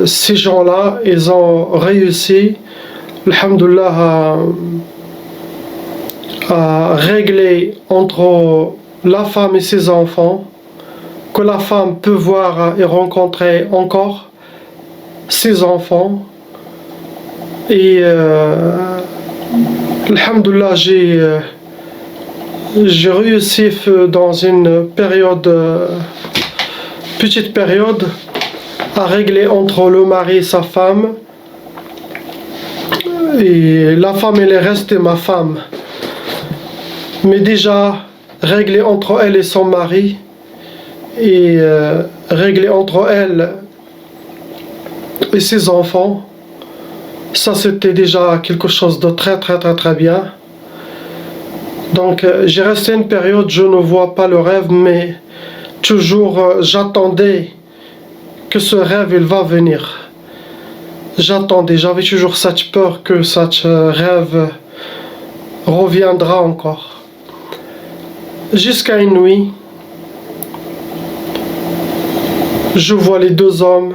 S1: ces gens-là, ils ont réussi, alhamdoulilah, à régler entre la femme et ses enfants, que la femme peut voir et rencontrer encore ses enfants. Et alhamdoulilah, j'ai réussi dans une période, petite période, à régler entre le mari et sa femme. Et la femme, elle est restée ma femme. Mais déjà, régler entre elle et son mari, et régler entre elle et ses enfants. Ça, c'était déjà quelque chose de très bien. Donc, j'ai resté une période, je ne vois pas le rêve, mais toujours j'attendais que ce rêve, il va venir. J'attendais, j'avais toujours cette peur que ce rêve reviendra encore. Jusqu'à une nuit, je vois les deux hommes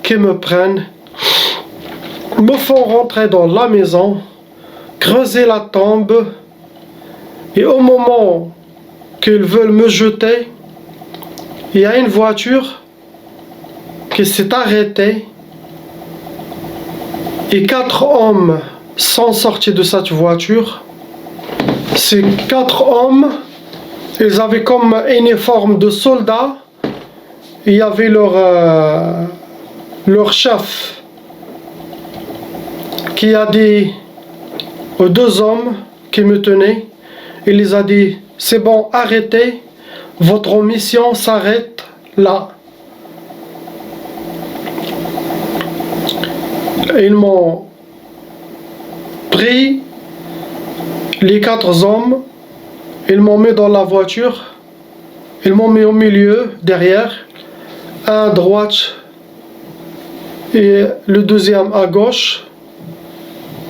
S1: qui me prennent, me font rentrer dans la maison, creuser la tombe, et au moment qu'ils veulent me jeter, il y a une voiture qui s'est arrêtée et 4 hommes sont sortis de cette voiture. Ces 4 hommes, ils avaient comme uniforme de soldats. Il y avait leur chef qui a dit aux 2 hommes qui me tenaient, il les a dit, c'est bon, arrêtez, votre mission s'arrête là. Ils m'ont pris les 4 hommes, ils m'ont mis dans la voiture, ils m'ont mis au milieu, derrière, un à droite et le deuxième à gauche,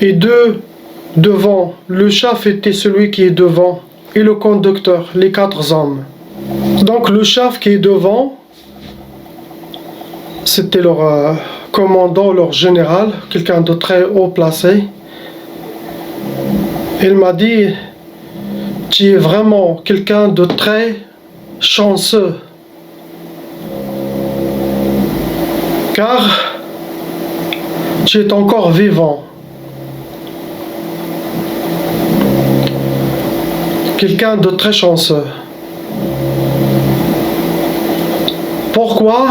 S1: et 2 devant. Le chef était celui qui est devant, et le conducteur, les 4 hommes. Donc le chef qui est devant, c'était leur commandant, leur général, quelqu'un de très haut placé. Il m'a dit, tu es vraiment quelqu'un de très chanceux, car tu es encore vivant. Quelqu'un de très chanceux. Pourquoi?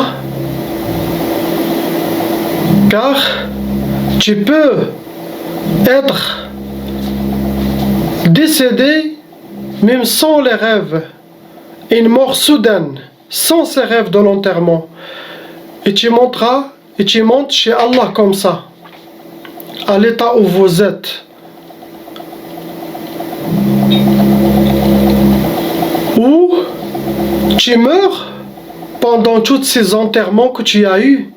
S1: Car tu peux être décédé même sans les rêves, une mort soudaine, sans ces rêves de l'enterrement, et tu montes chez Allah comme ça, à l'état où vous êtes. Ou tu meurs pendant tous ces enterrements que tu as eus.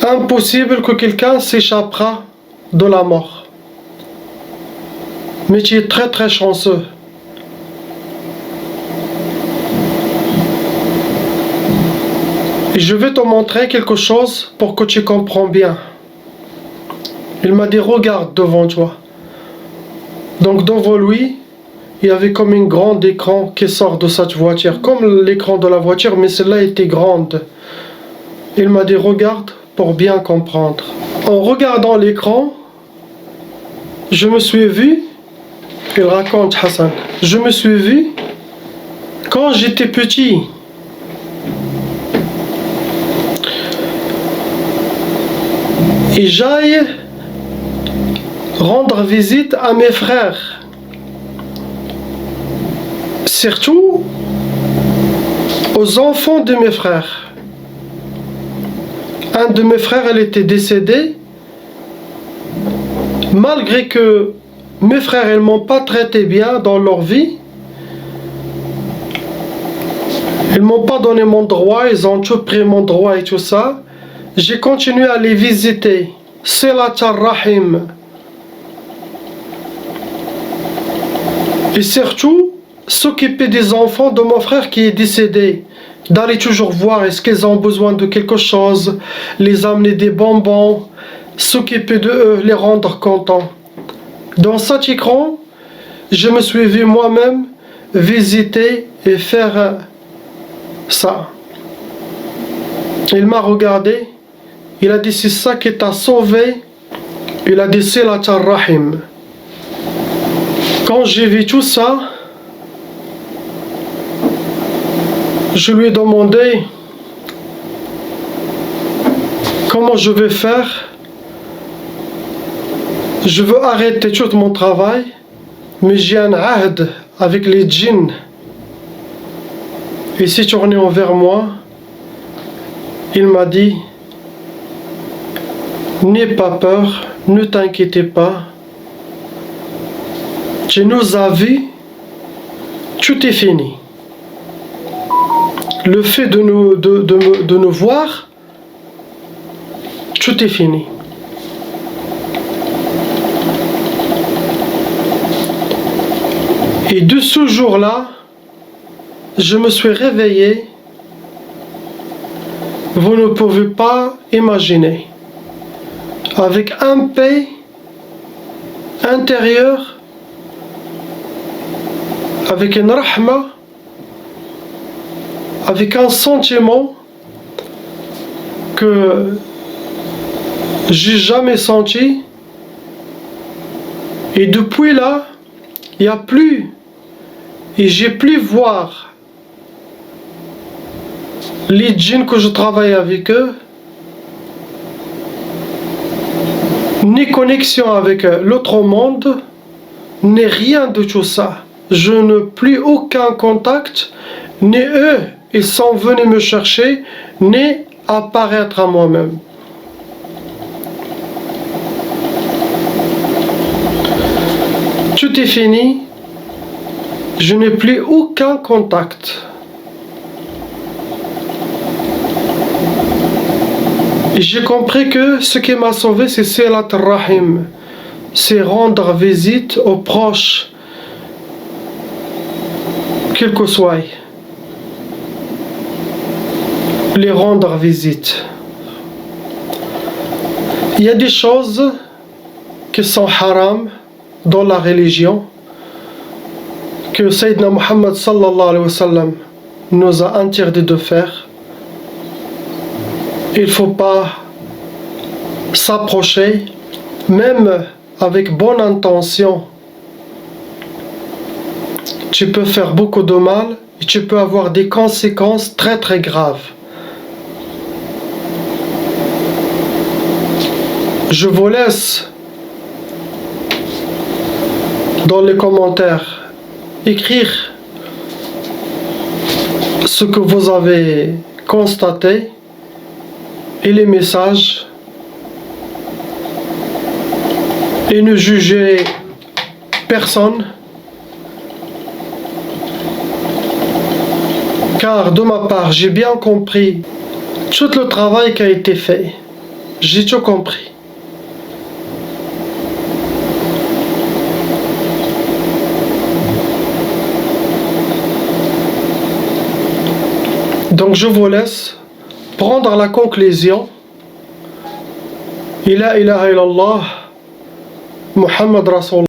S1: Impossible que quelqu'un s'échappera de la mort. Mais tu es très chanceux. Et je vais te montrer quelque chose pour que tu comprennes bien. Il m'a dit, regarde devant toi. Donc devant lui, il y avait comme un grand écran qui sort de cette voiture, comme l'écran de la voiture, mais celle-là était grande. Il m'a dit, regarde pour bien comprendre. En regardant l'écran, je me suis vu, il raconte Hassan, je me suis vu quand j'étais petit. Et j'aille rendre visite à mes frères. Surtout aux enfants de mes frères. Un de mes frères, elle était décédé. Malgré que mes frères, ils m'ont pas traité bien dans leur vie. Ils m'ont pas donné mon droit, ils ont tout pris mon droit et tout ça. J'ai continué à les visiter. Silat al-Rahim. Et surtout, s'occuper des enfants de mon frère qui est décédé. D'aller toujours voir est-ce qu'ils ont besoin de quelque chose, les amener des bonbons, s'occuper de eux, les rendre contents. Dans cet écran, je me suis vu moi-même visiter et faire ça. Il m'a regardé, il a dit, c'est ça qui t'a sauvé. Il a dit, Silat al-Rahim. Quand j'ai vu tout ça, je lui ai demandé comment je vais faire. Je veux arrêter tout mon travail, mais j'ai un ahd avec les djinns. Et si tu tourné envers moi, il m'a dit, n'aie pas peur, ne t'inquiétez pas, tu nous as vus, tout est fini. Le fait de nous voir, tout est fini. Et de ce jour-là, je me suis réveillé. Vous ne pouvez pas imaginer. Avec un paix intérieur, avec une rahma, avec un sentiment que j'ai jamais senti. Et depuis là, il n'y a plus, et j'ai plus voir les djinns que je travaille avec eux, ni connexion avec l'autre monde, ni rien de tout ça. Je n'ai plus aucun contact, ni eux, ils sont venus me chercher, ni apparaître à moi-même. Tout est fini, je n'ai plus aucun contact. Et j'ai compris que ce qui m'a sauvé, c'est Silat Rahim, c'est rendre visite aux proches, quel que soit, les rendre visite. Il y a des choses qui sont haram dans la religion, que Sayyidina Muhammad sallallahu alayhi wa sallam nous a interdit de faire. Il ne faut pas s'approcher, même avec bonne intention. Tu peux faire beaucoup de mal et tu peux avoir des conséquences très très graves. Je vous laisse dans les commentaires écrire ce que vous avez constaté et les messages, et ne jugez personne, car de ma part j'ai bien compris tout le travail qui a été fait, j'ai tout compris. Donc je vous laisse prendre la conclusion. La ilaha illallah, Muhammad Rasul.